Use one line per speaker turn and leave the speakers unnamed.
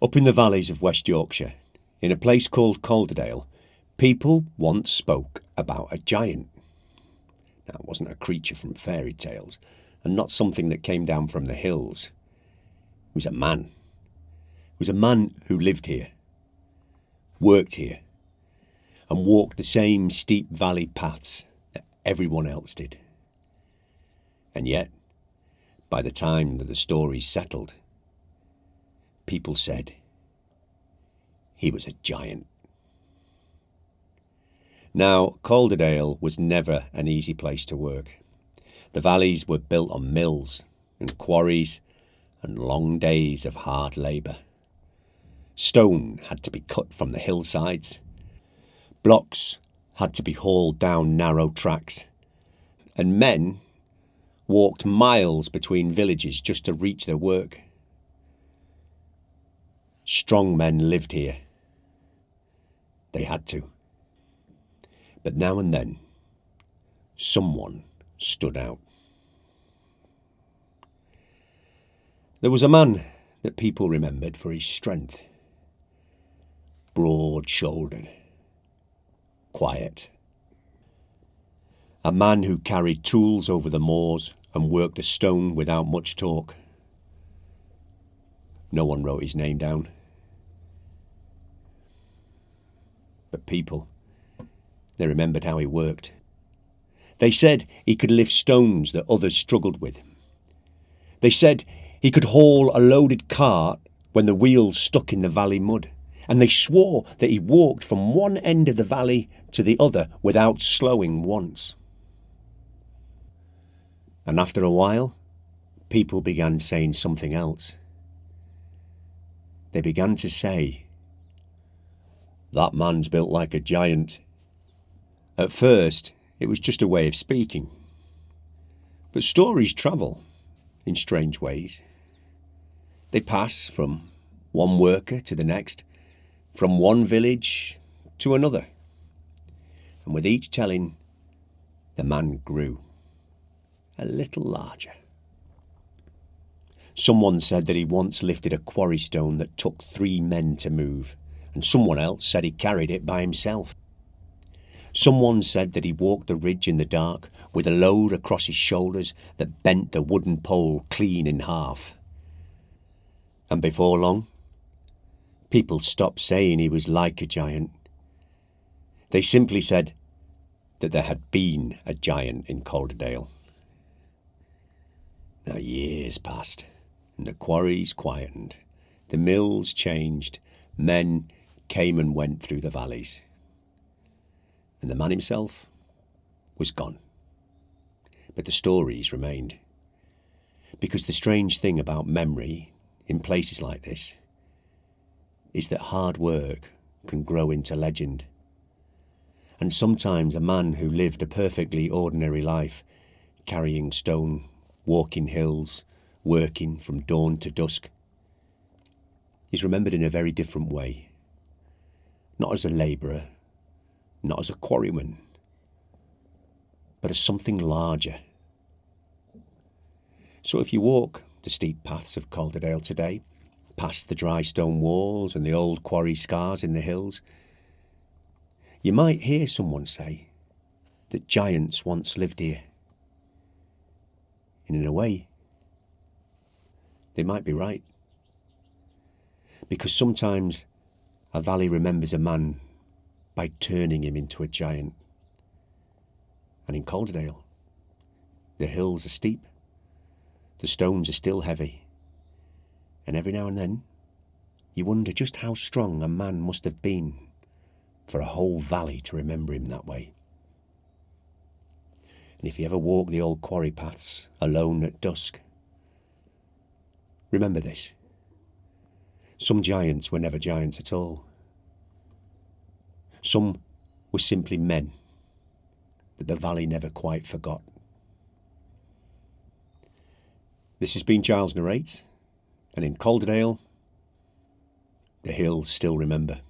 Up in the valleys of West Yorkshire, in a place called Calderdale, people once spoke about a giant. Now, it wasn't a creature from fairy tales, and not something that came down from the hills. It was a man. It was a man who lived here, worked here, and walked the same steep valley paths that everyone else did. And yet, by the time that the stories settled, people said he was a giant. Now, Calderdale was never an easy place to work. The valleys were built on mills and quarries and long days of hard labour. Stone had to be cut from the hillsides. Blocks had to be hauled down narrow tracks. And men walked miles between villages just to reach their work. Strong men lived here. They had to. But now and then, someone stood out. There was a man that people remembered for his strength. Broad-shouldered, quiet. A man who carried tools over the moors and worked the stone without much talk. No one wrote his name down. But people, they remembered how he worked. They said he could lift stones that others struggled with. They said he could haul a loaded cart when the wheels stuck in the valley mud. And they swore that he walked from one end of the valley to the other without slowing once. And after a while, people began saying something else. They began to say, "That man's built like a giant." At first, it was just a way of speaking. But stories travel in strange ways. They pass from one worker to the next, from one village to another. And with each telling, the man grew a little larger. Someone said that he once lifted a quarry stone that took 3 men to move, and someone else said he carried it by himself. Someone said that he walked the ridge in the dark with a load across his shoulders that bent the wooden pole clean in half. And before long, people stopped saying he was like a giant. They simply said that there had been a giant in Calderdale. Now years passed, and the quarries quietened, the mills changed, men came and went through the valleys. And the man himself was gone. But the stories remained. Because the strange thing about memory in places like this is that hard work can grow into legend. And sometimes a man who lived a perfectly ordinary life, carrying stone, walking hills, working from dawn to dusk, is remembered in a very different way. Not as a labourer, not as a quarryman, but as something larger. So if you walk the steep paths of Calderdale today, past the dry stone walls and the old quarry scars in the hills, you might hear someone say that giants once lived here. And in a way, they might be right. Because sometimes a valley remembers a man by turning him into a giant. And in Calderdale, the hills are steep, the stones are still heavy, and every now and then you wonder just how strong a man must have been for a whole valley to remember him that way. And if you ever walk the old quarry paths alone at dusk, remember this. Some giants were never giants at all. Some were simply men that the valley never quite forgot. This has been Giles Narrates, and in Calderdale, the hills still remember.